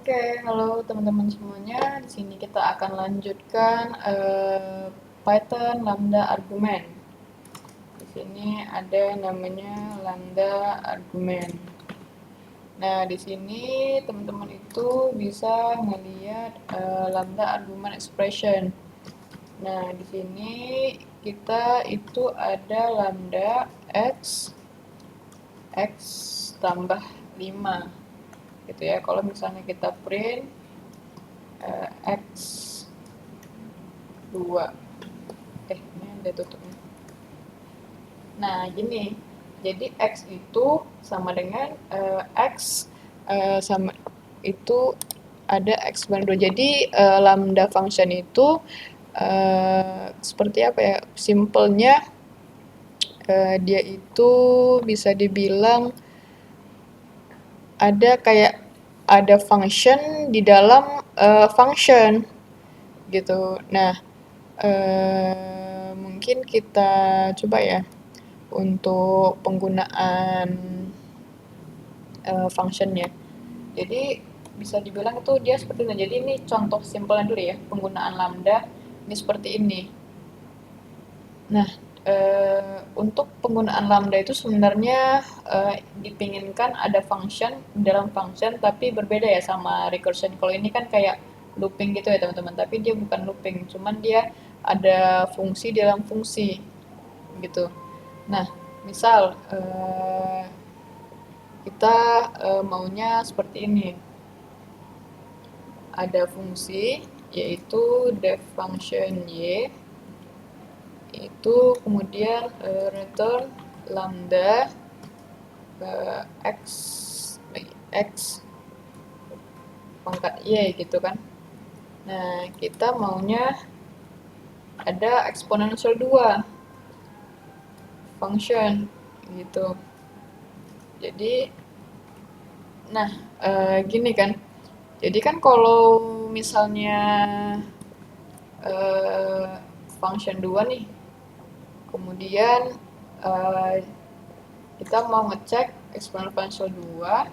Oke, halo teman-teman semuanya. Di sini kita akan lanjutkan Python lambda argumen. Di sini ada namanya lambda argumen. Nah, di sini teman-teman itu bisa melihat lambda argumen expression. Nah, di sini kita itu ada lambda x tambah 5 gitu ya. Kalau misalnya kita print x 2, ini ada tutupnya. Nah, gini, jadi x itu sama dengan x sama itu ada x banding 2. Jadi lambda function itu seperti apa ya, simpelnya dia itu bisa dibilang ada function di dalam function gitu. Nah, mungkin kita coba ya untuk penggunaan functionnya. Jadi bisa dibilang itu dia seperti ini. Jadi ini contoh simpelnya dulu ya, penggunaan lambda ini seperti ini. Nah, untuk penggunaan lambda itu sebenarnya dipinginkan ada function dalam function, tapi berbeda ya sama recursion. Kalau ini kan kayak looping gitu ya teman-teman, tapi dia bukan looping, cuman dia ada fungsi dalam fungsi gitu. Nah, misal kita maunya seperti ini. Ada fungsi yaitu def function y, itu kemudian return lambda x x pangkat y gitu kan. Nah, kita maunya ada exponential 2 function gitu. Jadi nah, gini kan. Jadi kan kalau misalnya function 2 nih, kemudian kita mau ngecek exponential 2,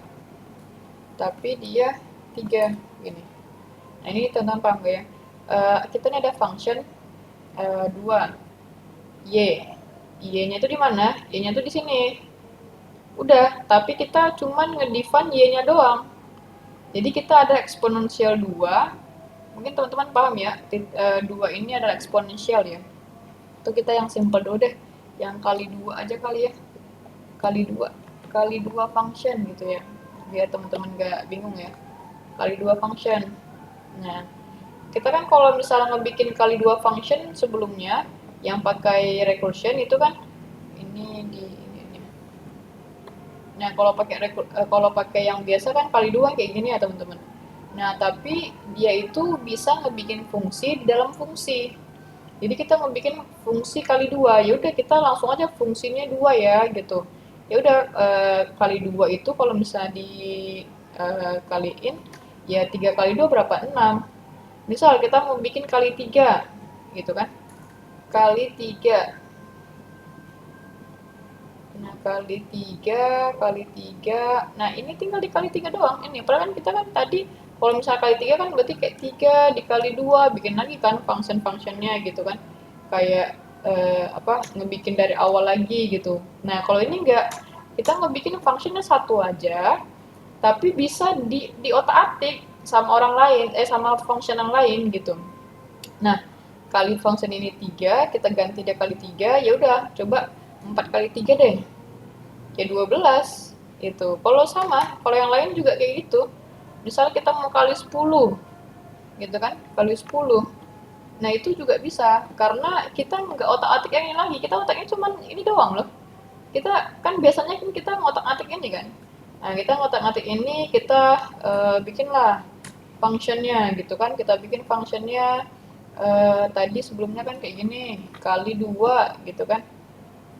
tapi dia 3 gini. Nah, ini teman-teman paham gak ya? Kita ini ada function 2 y. Y-nya itu di mana? Y-nya itu di sini. Udah, tapi kita cuman ngedefine y-nya doang. Jadi kita ada eksponensial 2. Mungkin teman-teman paham ya, 2 ini adalah eksponensial ya. Itu kita yang simple dulu deh. Yang kali 2 aja kali ya. Kali 2. Kali 2 function gitu ya. Biar teman-teman gak bingung ya. Kali 2 function. Nah, kita kan kalau misalnya ngebikin kali 2 function sebelumnya, yang pakai recursion itu kan ini di ini. Nah, kalau pakai yang biasa kan kali 2 kayak gini ya, teman-teman. Nah, tapi dia itu bisa ngebikin fungsi di dalam fungsi. Jadi kita ngebikin fungsi kali 2. Ya udah kita langsung aja fungsinya 2 ya gitu. Ya udah kali 2 itu kalau misalnya dikaliin ya 3 kali 2 berapa? 6. Misal kita mau bikin kali 3 gitu kan. Kali 3. Nah, kali 3. Nah, ini tinggal dikali 3 doang. Ini, padahal kan kita kan tadi, kalau misalnya kali 3 kan berarti kayak 3 dikali 2, bikin lagi kan function-functionnya gitu kan. Kayak, ngebikin dari awal lagi gitu. Nah, kalau ini enggak, kita ngebikin functionnya satu aja, tapi bisa di otak-atik sama orang lain, sama function yang lain gitu. Nah, kali function ini 3, kita ganti dia kali 3, ya udah, coba 4 kali 3 deh. Ya 12 itu. Kalau sama, kalau yang lain juga kayak gitu. Misal kita mau kali 10 gitu kan, kali 10. Nah, itu juga bisa karena kita nggak otak-atik yang ini lagi. Kita otaknya cuman ini doang loh. Kita kan biasanya kan kita ngotak-atik ini kan. Nah, kita ngotak-atik ini, kita bikinlah functionnya gitu kan. Kita bikin functionnya tadi sebelumnya kan kayak gini, kali 2 gitu kan.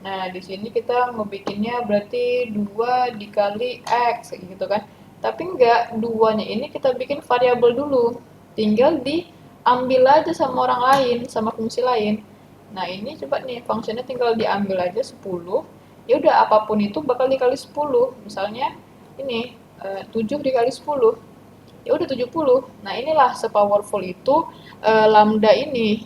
Nah, di sini kita ngebikinnya berarti 2 dikali X gitu kan. Tapi enggak, 2-nya ini kita bikin variabel dulu. Tinggal diambil aja sama orang lain, sama fungsi lain. Nah, ini coba nih, fungsinya tinggal diambil aja 10. Ya udah, apapun itu bakal dikali 10. Misalnya ini 7 dikali 10. ya udah 70. Nah inilah sepowerful itu lambda ini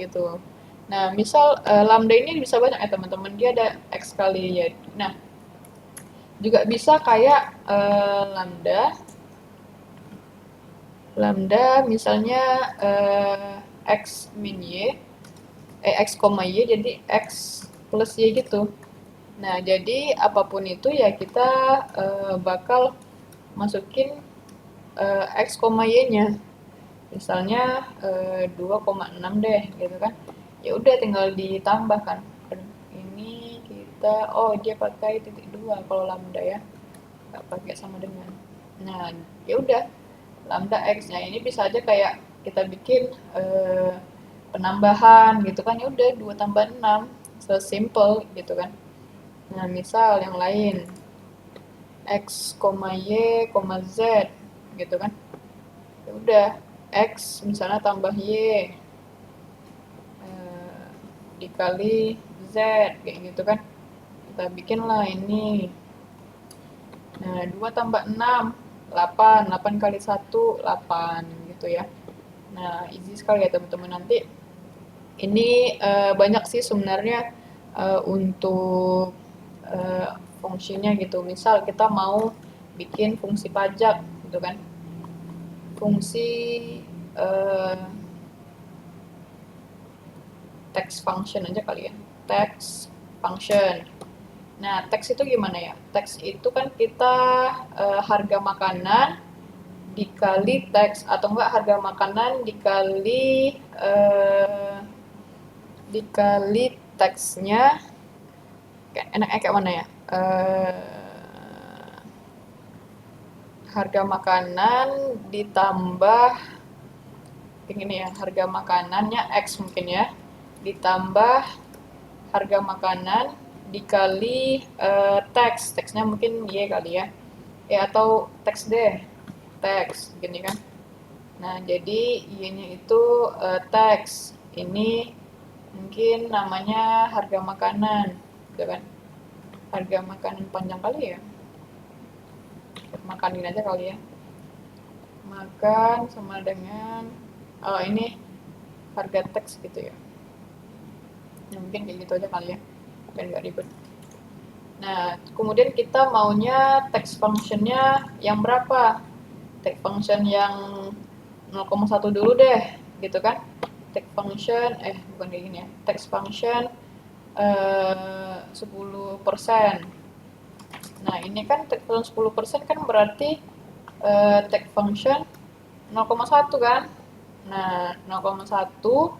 gitu. Nah misal lambda ini bisa banyak ya teman-teman, dia ada x kali ya. Nah juga bisa kayak lambda lambda misalnya x min y, x, y jadi x plus y gitu. Nah, jadi apapun itu ya kita bakal masukin x, y-nya. Misalnya 2,6 deh, gitu kan. Ya udah tinggal ditambahkan. Ini kita, oh dia pakai titik 2 kalau lambda ya. Nggak pakai sama dengan. Nah, ya udah lambda x. Nah, ini bisa aja kayak kita bikin penambahan gitu kan. Ya udah 2 tambah 6. Sesimpel gitu kan. Nah, misal yang lain x, y, z gitu kan. Ya udah x misalnya tambah y dikali z kayak gitu kan. Kita bikinlah ini. Nah, 2 tambah 6 8, 8 kali 1 8 gitu ya. Nah, easy sekali ya teman-teman. Nanti ini banyak sih sebenarnya untuk fungsinya gitu. Misal kita mau bikin fungsi pajak gitu kan. Fungsi uh, text function aja kali ya. Text function. Nah, teks itu gimana ya? Teks itu kan kita harga makanan dikali teks atau enggak harga makanan dikali teksnya. Enaknya kayak mana ya? Harga makanan ditambah ini ya, harga makanannya X mungkin ya, ditambah harga makanan dikali teksnya mungkin Y kali ya, atau teks deh, teks gini kan. Nah jadi Y-nya itu teks, ini mungkin namanya harga makanan, gitu kan, harga makanan panjang kali ya, makanin aja kali ya, makan sama dengan ini harga teks gitu ya. Ya, mungkin kayak gitu aja kali ya, biar nggak ribet. Nah, kemudian kita maunya text functionnya yang berapa? Text function yang 0,1 dulu deh, gitu kan? Text function, bukan kayak gini ya. Text function 10%. Nah, ini kan text function 10% kan berarti text function 0,1 kan? Nah, 0,1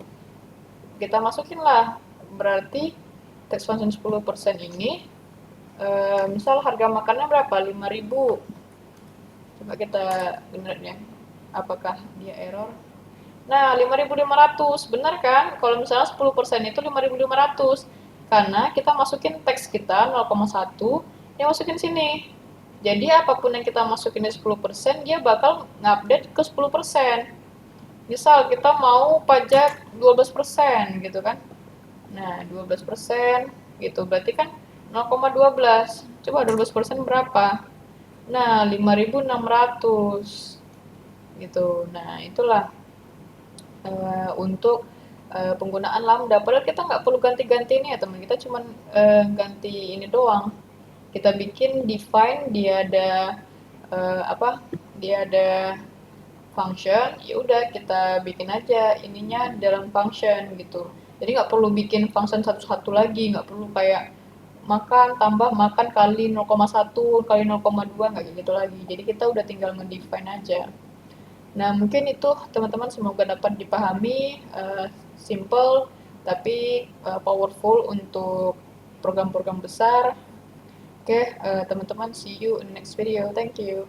kita masukin lah. Berarti text function 10% ini misal harga makannya berapa? 5.000. Coba kita benerin ya. Apakah dia error? Nah, 5.500. Benar kan? Kalau misalnya 10% itu 5.500. Karena kita masukin teks kita 0,1, yang masukin sini. Jadi apapun yang kita masukin di 10%, dia bakal ngupdate ke 10%. Misal kita mau pajak 12% gitu kan. Nah, 12% gitu. Berarti kan 0,12. Coba 12% berapa? Nah, 5.600 gitu. Nah, itulah untuk penggunaan lambda. Padahal kita nggak perlu ganti-ganti ini ya teman. Kita cuma ganti ini doang. Kita bikin define, dia ada apa? Dia ada function, ya udah kita bikin aja ininya dalam function gitu. Jadi nggak perlu bikin function satu-satu lagi, nggak perlu kayak makan tambah makan kali 0,1 kali 0,2 nggak gitu lagi. Jadi kita udah tinggal ngedefine aja. Nah mungkin itu teman-teman semoga dapat dipahami, simple tapi powerful untuk program-program besar. Oke, teman-teman, see you in next video. Thank you.